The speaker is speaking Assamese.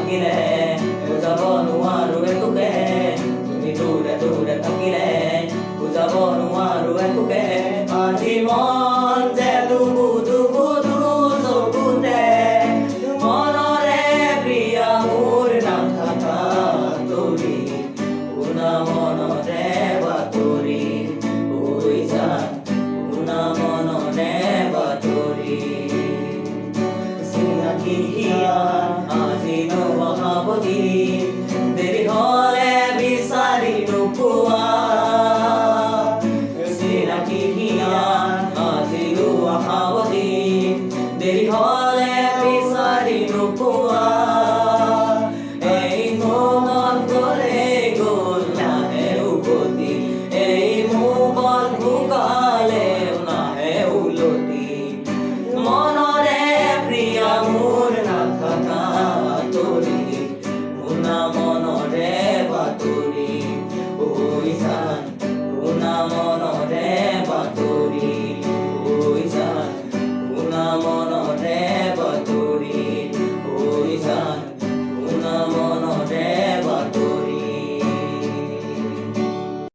থাকিলে বুজাব নোৱাৰো একোকে তুমি দূৰে দূৰে থাকিলে বুজাব নোৱাৰো একোকে আজি মন যে দুবু দুবু দু চকুতে মনৰে প্ৰিয়া মোৰ নাথাকা তৰি শুনা মনৰে বাতৰি হৈ যা শুনা মনৰে বাতৰি চিনাকি আজি নবহাবদি দেৰি হলে বিচাৰি নোপোৱা চিনাকি আজি নবহাবদি দেৰি হলে